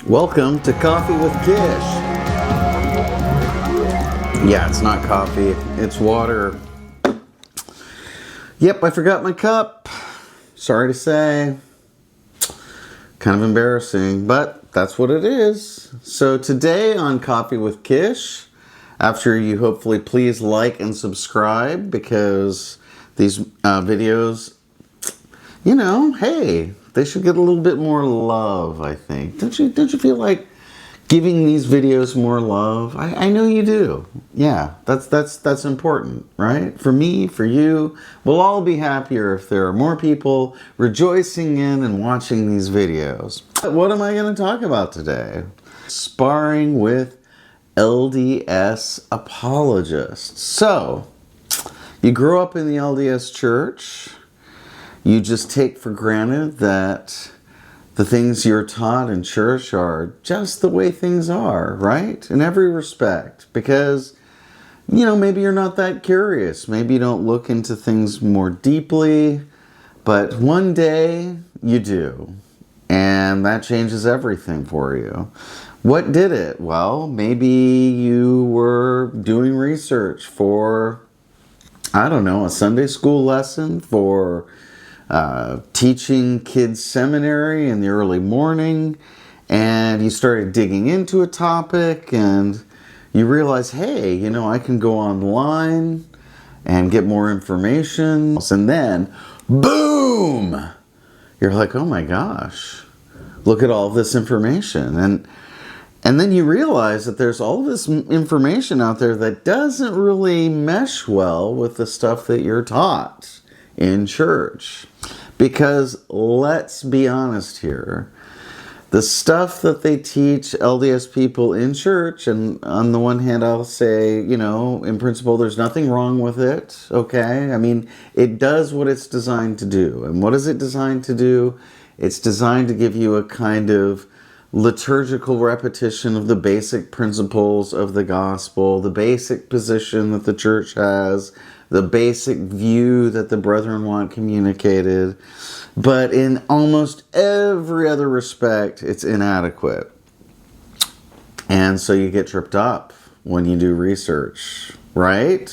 Welcome to Coffee with Kish. Yeah, it's not coffee, it's water. Yep, I forgot my cup. Sorry to say. Kind of embarrassing, but that's what it is. So today on Coffee with Kish, after you hopefully please like and subscribe, because these videos, you know, hey, they should get a little bit more love, I think. Don't you feel like giving these videos more love? I know you do. Yeah, that's important, right? For me, for you, we'll all be happier if there are more people rejoicing in and watching these videos. What am I going to talk about today? Sparring with LDS apologists. So, you grew up in the LDS church. You just take for granted that the things you're taught in church are just the way things are, right? In every respect. Because, you know, maybe you're not that curious. Maybe you don't look into things more deeply. But one day, you do. And that changes everything for you. What did it? Well, maybe you were doing research for, I don't know, a Sunday school lesson, for teaching kids seminary in the early morning, and you started digging into a topic and you realize, hey, you know, I can go online and get more information, and then boom, you're like, oh my gosh, look at all this information. And then you realize that there's all this information out there that doesn't really mesh well with the stuff that you're taught in church. Because let's be honest here, the stuff that they teach LDS people in church, and on the one hand I'll say, you know, in principle there's nothing wrong with it, okay? I mean, it does what it's designed to do. And what is it designed to do? It's designed to give you a kind of liturgical repetition of the basic principles of the gospel, the basic position that the church has, the basic view that the brethren want communicated. But in almost every other respect, it's inadequate. And so you get tripped up when you do research, right?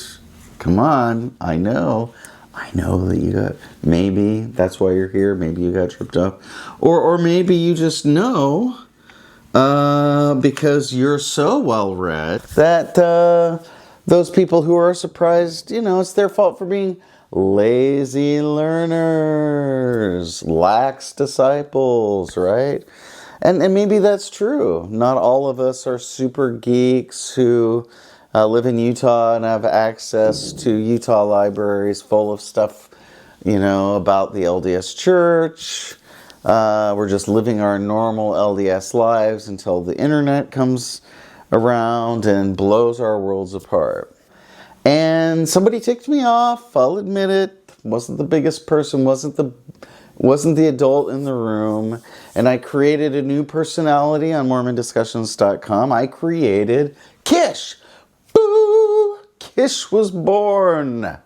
Come on, I know that you got, maybe that's why you're here, maybe you got tripped up. Or maybe you just know, because you're so well read, that those people who are surprised, you know, it's their fault for being lazy learners, lax disciples, right? And maybe that's true. Not all of us are super geeks who live in Utah and have access to Utah libraries full of stuff, you know, about the LDS church. We're just living our normal LDS lives until the internet comes around and blows our worlds apart. And somebody ticked me off, I'll admit it. Wasn't the biggest person, wasn't the adult in the room. And I created a new personality on MormonDiscussions.com. I created Kish. Boo! Kish was born.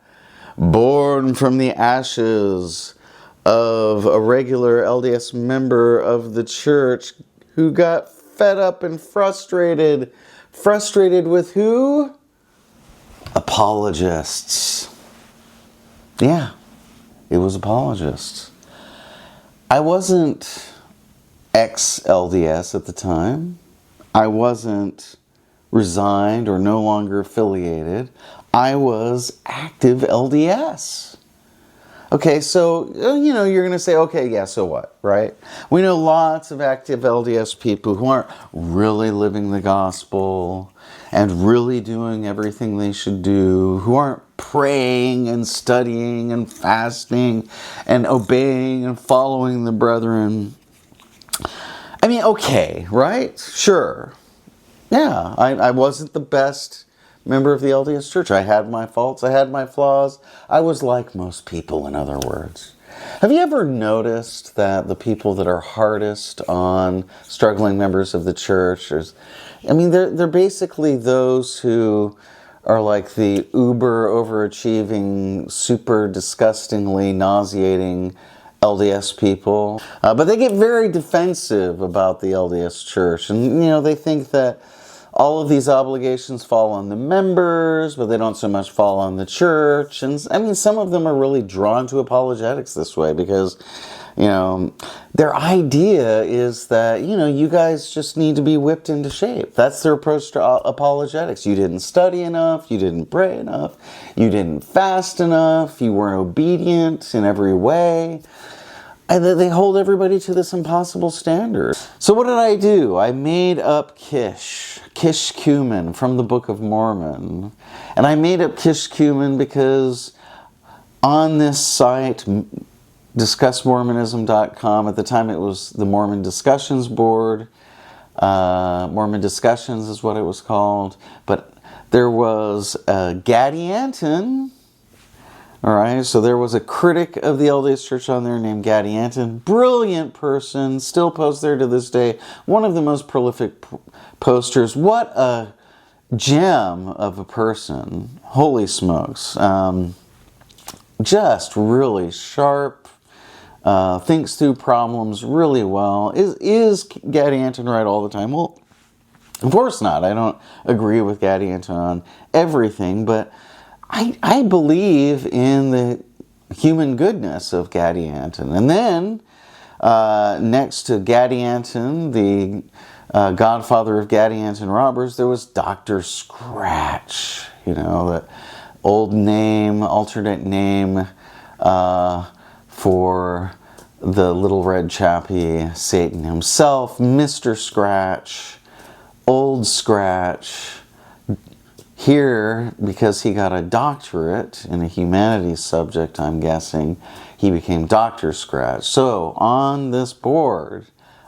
Born from the ashes of a regular LDS member of the church who got fed up and frustrated. Frustrated with who? Apologists. Yeah, it was apologists. I wasn't ex-LDS at the time. I wasn't resigned or no longer affiliated. I was active LDS. Okay, so, you know, you're going to say, okay, yeah, so what, right? We know lots of active LDS people who aren't really living the gospel and really doing everything they should do, who aren't praying and studying and fasting and obeying and following the brethren. I mean, okay, right? Sure. Yeah, I wasn't the best member of the LDS church. I had my faults, I had my flaws. I was like most people, in other words. Have you ever noticed that the people that are hardest on struggling members of the church, they're basically those who are like the uber overachieving, super disgustingly nauseating LDS people. But they get very defensive about the LDS Church. And, you know, they think that all of these obligations fall on the members, but they don't so much fall on the church. And, I mean, some of them are really drawn to apologetics this way because, you know, their idea is that, you know, you guys just need to be whipped into shape. That's their approach to apologetics. You didn't study enough. You didn't pray enough. You didn't fast enough. You weren't obedient in every way. And they hold everybody to this impossible standard. So what did I do? I made up Kish, Kishkumen from the Book of Mormon. And I made up Kishkumen because on this site, discussmormonism.com, at the time it was the Mormon Discussions Board. Mormon Discussions is what it was called. But there was Gaddy Anton. All right, so there was a critic of the LDS Church on there named Gaddy Anton. Brilliant person, still posts there to this day. One of the most prolific posters. What a gem of a person. Holy smokes. Just really sharp. Thinks through problems really well. Is Gaddy Anton right all the time? Well, of course not. I don't agree with Gaddy Anton on everything, but I believe in the human goodness of Gaddy Anton. And then, next to Gaddy Anton, the godfather of Gaddy Anton robbers, there was Dr. Scratch. You know, the old name, alternate name for the little red chappie, Satan himself, Mr. Scratch, Old Scratch. Here, because he got a doctorate in a humanities subject, I'm guessing, he became Dr. Scratch. So, on this board,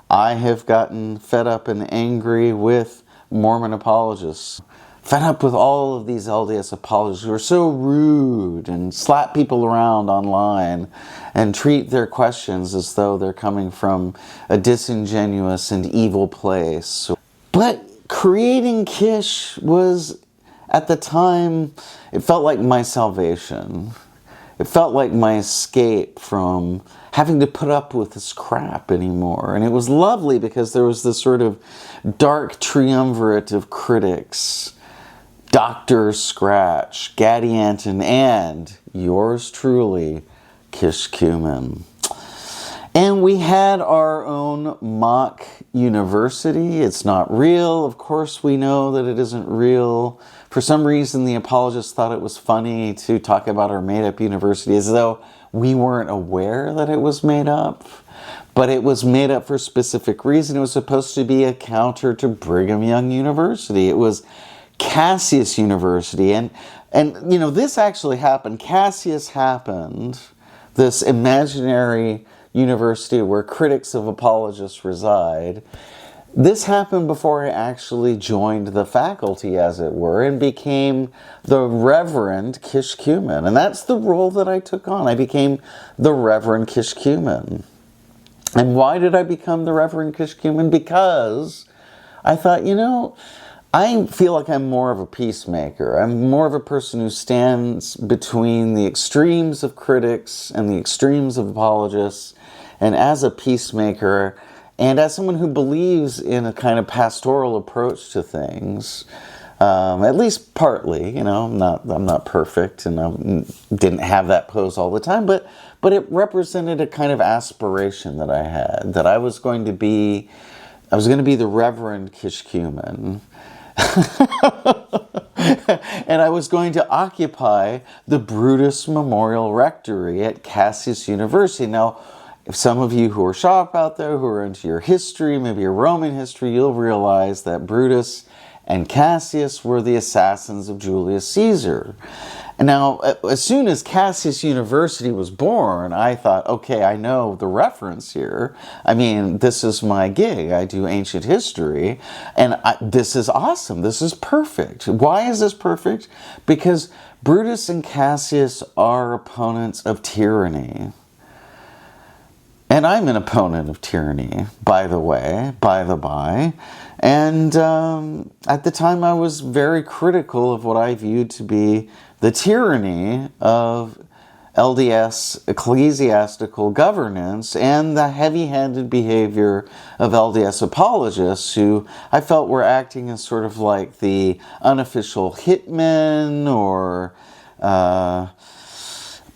I have gotten fed up and angry with Mormon apologists. Fed up with all of these LDS apologists who are so rude and slap people around online and treat their questions as though they're coming from a disingenuous and evil place. But creating Kish was, at the time, it felt like my salvation. It felt like my escape from having to put up with this crap anymore. And it was lovely because there was this sort of dark triumvirate of critics. Dr. Scratch, Gaddy Anton, and yours truly, Kishkumen. And we had our own mock university. It's not real. Of course, we know that it isn't real. For some reason, the apologists thought it was funny to talk about our made-up university as though we weren't aware that it was made up. But it was made up for a specific reason. It was supposed to be a counter to Brigham Young University. It was Cassius University. And you know, this actually happened. Cassius happened, this imaginary university where critics of apologists reside. This happened before I actually joined the faculty, as it were, and became the Reverend Kishkumen. And that's the role that I took on. I became the Reverend Kishkumen. And why did I become the Reverend Kishkumen? Because I thought, you know, I feel like I'm more of a peacemaker. I'm more of a person who stands between the extremes of critics and the extremes of apologists. And as a peacemaker, and as someone who believes in a kind of pastoral approach to things, at least partly, you know, I'm not perfect, and I didn't have that pose all the time, but it represented a kind of aspiration that I had, that I was going to be the Reverend Kishkumen. And I was going to occupy the Brutus Memorial Rectory at Cassius University. Now, if some of you who are sharp out there, who are into your history, maybe your Roman history, you'll realize that Brutus and Cassius were the assassins of Julius Caesar. And now, as soon as Cassius University was born, I thought, okay, I know the reference here. I mean, this is my gig. I do ancient history, and this is awesome. This is perfect. Why is this perfect? Because Brutus and Cassius are opponents of tyranny. And I'm an opponent of tyranny, by the way, by the by. And at the time, I was very critical of what I viewed to be the tyranny of LDS ecclesiastical governance and the heavy-handed behavior of LDS apologists, who I felt were acting as sort of like the unofficial hitmen or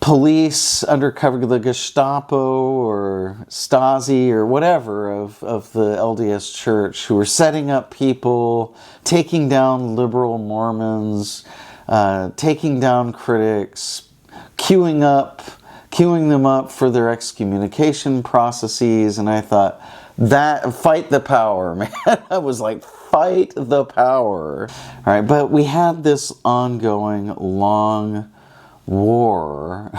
police undercover the Gestapo or Stasi or whatever of the LDS Church, who were setting up people, taking down liberal Mormons, taking down critics, queuing them up for their excommunication processes. And I thought, fight the power, man. I was like, fight the power. All right, but we had this ongoing long war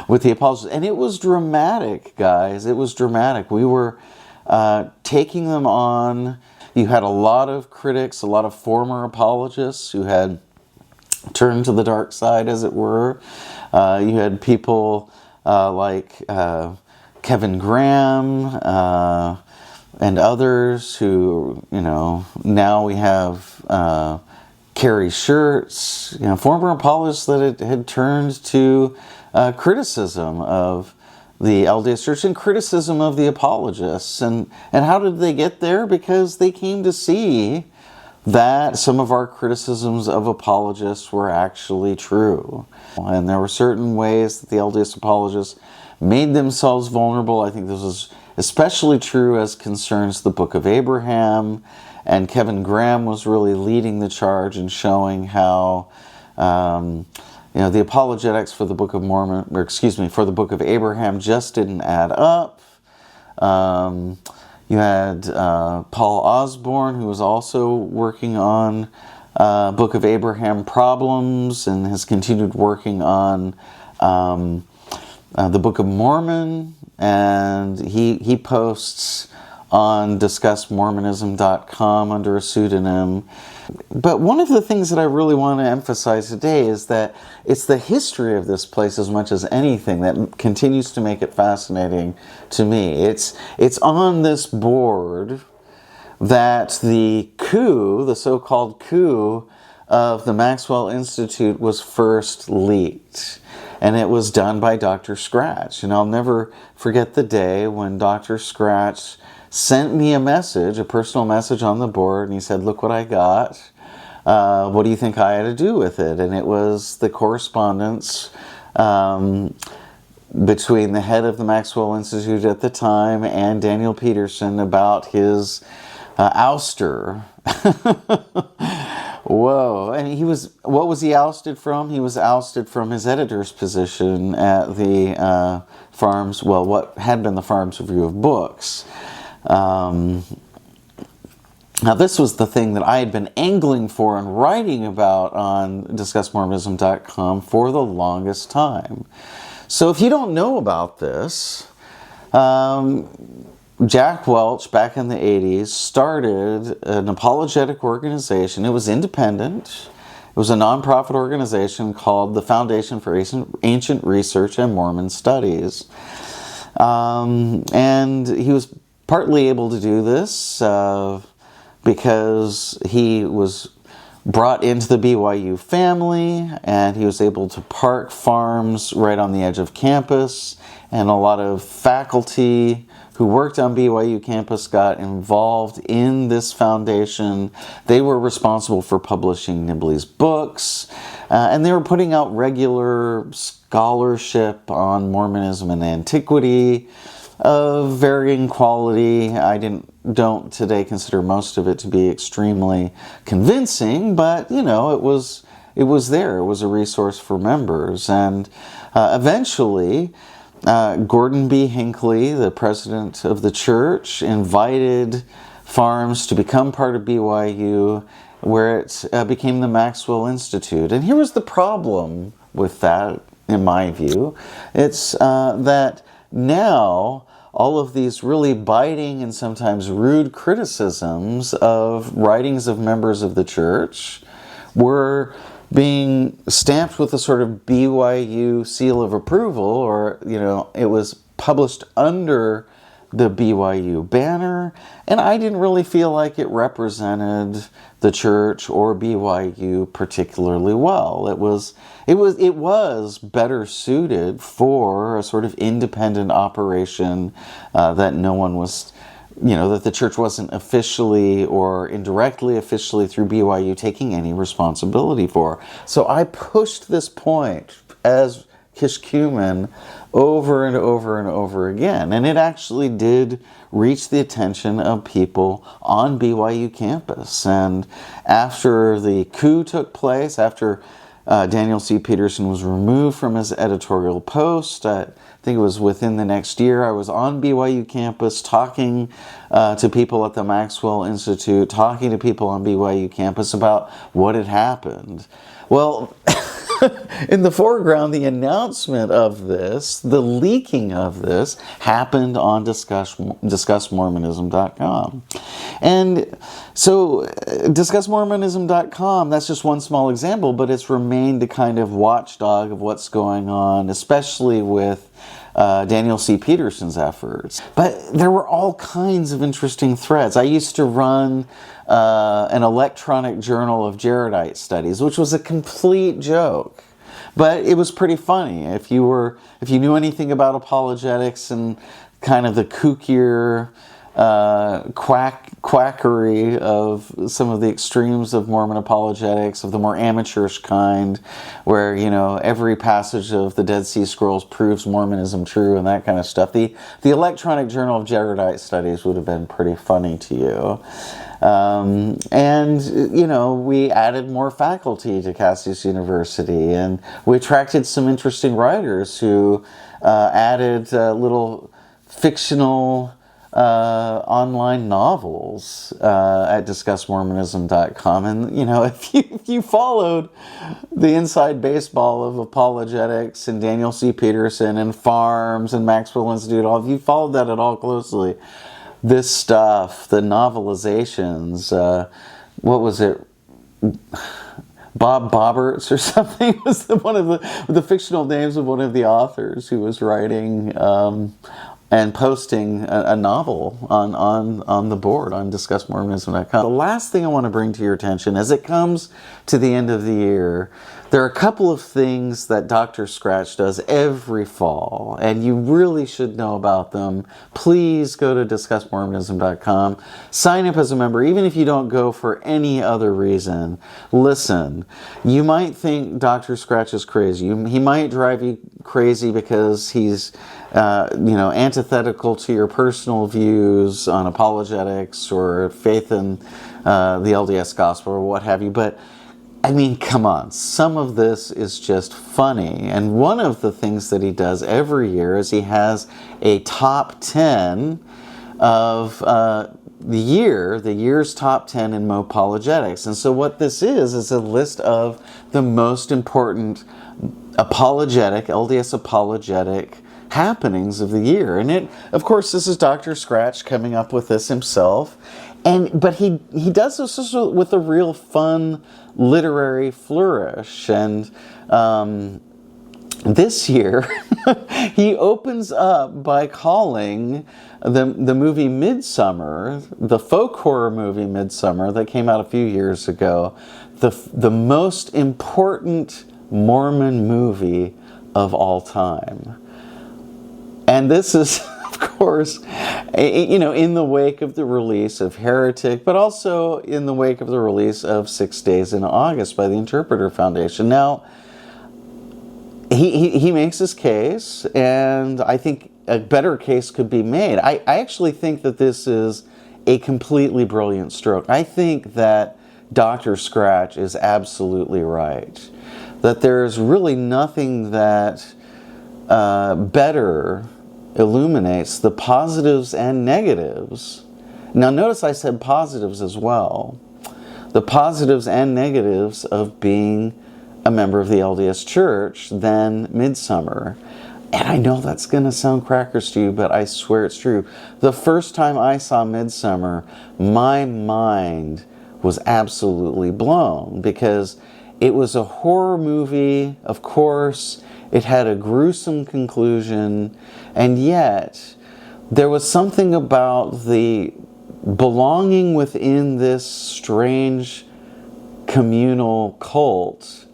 with the apologists, and it was dramatic, guys. It was dramatic. We were taking them on. You had a lot of critics, a lot of former apologists who had turned to the dark side, as it were. You had people like Kevin Graham and others who, now we have Carrie Schertz, former apologists that had turned to criticism of the LDS Church and criticism of the apologists. And how did they get there? Because they came to see that some of our criticisms of apologists were actually true. And there were certain ways that the LDS apologists made themselves vulnerable. I think this was especially true as concerns the Book of Abraham. And Kevin Graham was really leading the charge and showing how, the apologetics for the Book of for the Book of Abraham just didn't add up. You had Paul Osborne, who was also working on Book of Abraham problems and has continued working on the Book of Mormon, and he posts on discussmormonism.com under a pseudonym. But one of the things that I really want to emphasize today is that it's the history of this place as much as anything that continues to make it fascinating to me. It's on this board that the coup, the so-called coup of the Maxwell Institute, was first leaked. And it was done by Dr. Scratch. And I'll never forget the day when Dr. Scratch sent me a message, a personal message on the board, and he said, "Look what I got. What do you think I had to do with it?" And it was the correspondence between the head of the Maxwell Institute at the time and Daniel Peterson about his ouster. Whoa. And what was he ousted from? He was ousted from his editor's position at the Farms, what had been the Farms Review of Books. Now, this was the thing that I had been angling for and writing about on discussmormonism.com for the longest time. So if you don't know about this, Jack Welch, back in the 80s, started an apologetic organization. It was independent. It was a nonprofit organization called the Foundation for Ancient Research and Mormon Studies. And he was partly able to do this because he was brought into the BYU family, and he was able to park farms right on the edge of campus, and a lot of faculty who worked on BYU campus got involved in this foundation. They were responsible for publishing Nibley's books, and they were putting out regular scholarship on Mormonism and antiquity of varying quality. I don't today consider most of it to be extremely convincing, but it was there. It was a resource for members, and eventually Gordon B. Hinckley, the president of the church, invited farms to become part of BYU, where it became the Maxwell Institute. And here was the problem with that, in my view. It's that now all of these really biting and sometimes rude criticisms of writings of members of the church were being stamped with a sort of BYU seal of approval, or, it was published under the BYU banner, and I didn't really feel like it represented the church or BYU particularly well. It was better suited for a sort of independent operation that no one was, that the church wasn't officially or indirectly officially through BYU taking any responsibility for. So I pushed this point as Kishkumen over and over and over again. And it actually did reach the attention of people on BYU campus. And after the coup took place, after Daniel C. Peterson was removed from his editorial post, I think it was within the next year, I was on BYU campus talking to people at the Maxwell Institute, talking to people on BYU campus about what had happened. Well, in the foreground, the announcement of this, the leaking of this, happened on DiscussMormonism.com. And so DiscussMormonism.com, that's just one small example, but it's remained a kind of watchdog of what's going on, especially with Daniel C. Peterson's efforts. But there were all kinds of interesting threads. I used to run an electronic journal of Jaredite studies, which was a complete joke. But it was pretty funny. If you knew anything about apologetics and kind of the kookier quackery of some of the extremes of Mormon apologetics, of the more amateurish kind, where, every passage of the Dead Sea Scrolls proves Mormonism true and that kind of stuff, the electronic journal of Jaredite studies would have been pretty funny to you. We added more faculty to Cassius University, and we attracted some interesting writers who added little fictional online novels at DiscussMormonism.com. And, if you followed the inside baseball of apologetics and Daniel C. Peterson and Farms and Maxwell Institute, if you followed that at all closely, this stuff, the novelizations, what was it? Bob Bobberts or something was one of the fictional names of one of the authors who was writing and posting a novel on the board on DiscussMormonism.com. The last thing I want to bring to your attention, as it comes to the end of the year, there are a couple of things that Dr. Scratch does every fall, and you really should know about them. Please go to DiscussMormonism.com. Sign up as a member, even if you don't go for any other reason. Listen, you might think Dr. Scratch is crazy. He might drive you crazy because he's antithetical to your personal views on apologetics or faith in the LDS gospel or what have you. But, come on. Some of this is just funny. And one of the things that he does every year is he has a top 10 of the year's top 10 in Mopologetics. And so what this is a list of the most important LDS apologetic happenings of the year. And of course, this is Dr. Scratch coming up with this himself. But he does this with a real fun literary flourish. And this year, he opens up by calling the movie Midsummer, the folk horror movie Midsummer that came out a few years ago, the most important Mormon movie of all time. And this is, of course, in the wake of the release of Heretic, but also in the wake of the release of 6 Days in August by the Interpreter Foundation. Now, he makes his case, and I think a better case could be made. I actually think that this is a completely brilliant stroke. I think that Dr. Scratch is absolutely right. That there's really nothing that better illuminates the positives and negatives. Now notice I said positives as well. The positives and negatives of being a member of the LDS Church than Midsummer. And I know that's going to sound crackers to you, but I swear it's true. The first time I saw Midsummer, my mind was absolutely blown because it was a horror movie, of course. It had a gruesome conclusion, and yet there was something about the belonging within this strange communal cult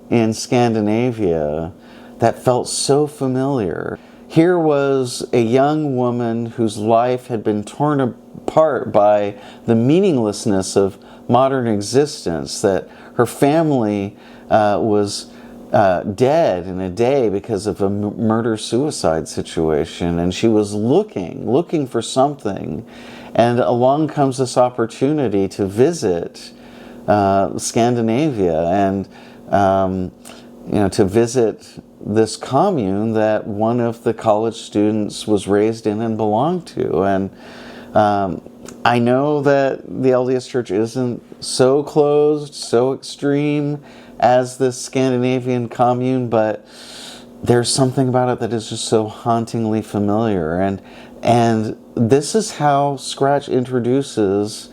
in Scandinavia that felt so familiar. Here was a young woman whose life had been torn apart by the meaninglessness of modern existence, that her family was dead in a day because of a murder-suicide situation, and she was looking for something, and along comes this opportunity to visit Scandinavia and to visit this commune that one of the college students was raised in and belonged to. And I know that the LDS Church isn't so closed, so extreme as this Scandinavian commune, but there's something about it that is just so hauntingly familiar. And this is how Scratch introduces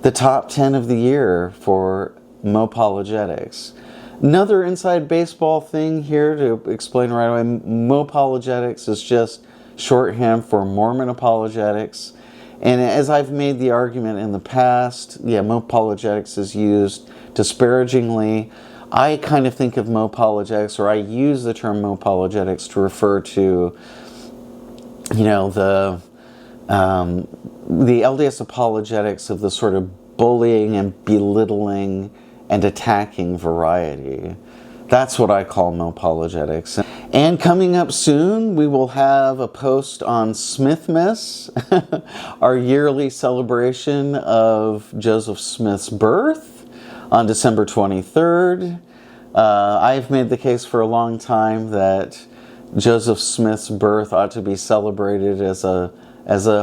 the top 10 of the year for Mopologetics. Another inside baseball thing here to explain right away. Mopologetics is just shorthand for Mormon apologetics. And as I've made the argument in the past, yeah, Mopologetics is used disparagingly. I kind of think of Mopologetics, or I use the term Mopologetics to refer to, the LDS apologetics of the sort of bullying and belittling and attacking variety. That's what I call Mopologetics. And coming up soon, we will have a post on Smithmas, our yearly celebration of Joseph Smith's birth on December 23rd. I've made the case for a long time that Joseph Smith's birth ought to be celebrated as a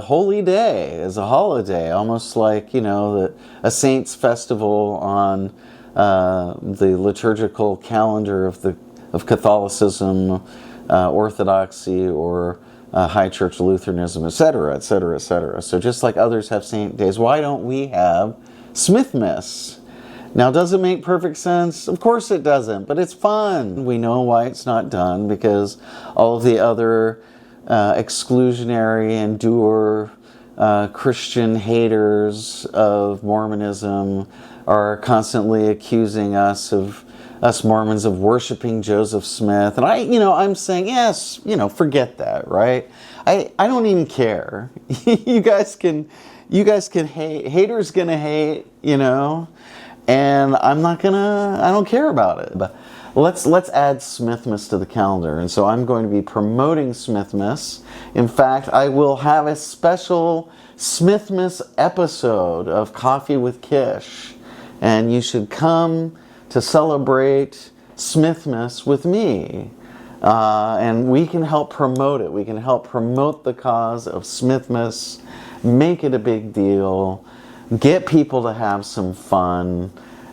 holy day, as a holiday, almost like, a saint's festival on the liturgical calendar of Catholicism, Orthodoxy, or High Church Lutheranism, etc., etc., etc. So just like others have saint days, why don't we have Smithmas? Now, does it make perfect sense? Of course it doesn't, but it's fun. We know why it's not done, because all of the other exclusionary and dour Christian haters of Mormonism are constantly accusing us Mormons of worshiping Joseph Smith. And I'm saying, yes, forget that, right? I don't even care. You guys can hate. Haters gonna hate, and I don't care about it. But let's add Smithmas to the calendar. And so I'm going to be promoting Smithmas. In fact, I will have a special Smithmas episode of Coffee with Kish. And you should come to celebrate Smithmas with me. And we can help promote it. We can help promote the cause of Smithmas, make it a big deal, get people to have some fun,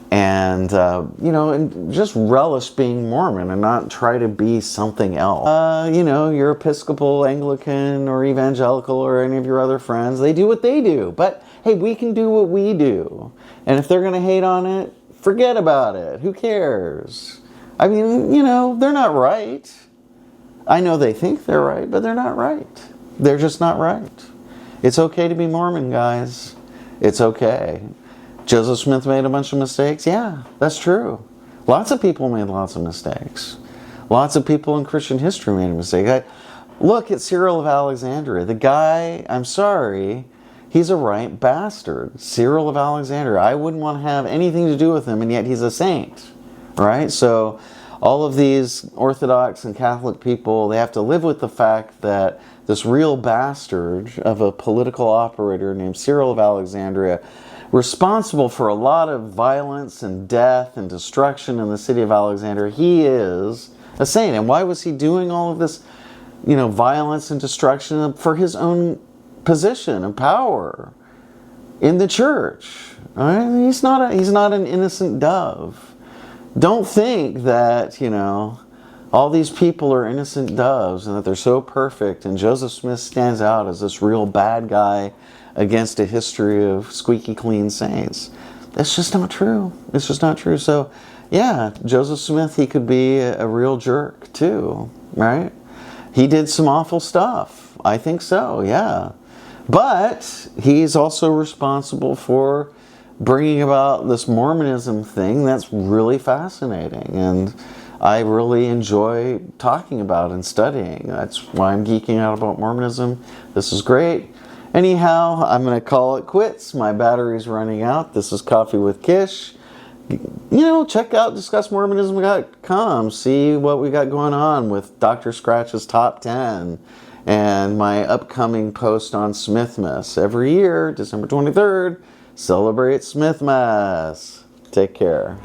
and and just relish being Mormon and not try to be something else. You're Episcopal, Anglican, or Evangelical, or any of your other friends. They do what they do, but hey, we can do what we do. And if they're going to hate on it, forget about it. Who cares? I mean, they're not right. I know they think they're right, but they're not right. They're just not right. It's okay to be Mormon, guys. It's okay. Joseph Smith made a bunch of mistakes? Yeah, that's true. Lots of people made lots of mistakes. Lots of people in Christian history made a mistake. Look at Cyril of Alexandria. The guy, I'm sorry, he's a right bastard. Cyril of Alexandria. I wouldn't want to have anything to do with him, and yet he's a saint. Right? So all of these Orthodox and Catholic people, they have to live with the fact that this real bastard of a political operator named Cyril of Alexandria, responsible for a lot of violence and death and destruction in the city of Alexandria, he is a saint. And why was he doing all of this, violence and destruction? For his own position and power in the church. Right? He's not an innocent dove. Don't think that, all these people are innocent doves and that they're so perfect, and Joseph Smith stands out as this real bad guy against a history of squeaky clean saints. That's just not true. It's just not true. So, yeah, Joseph Smith, he could be a real jerk too, right? He did some awful stuff. I think so, yeah. But he's also responsible for bringing about this Mormonism thing that's really fascinating, and I really enjoy talking about and studying. That's why I'm geeking out about Mormonism. This is great. Anyhow, I'm going to call it quits. My battery's running out. This is Coffee with Kish. Check out DiscussMormonism.com. See what we got going on with Dr. Scratch's Top 10 and my upcoming post on Smithmas. Every year, December 23rd, celebrate Smithmas. Take care.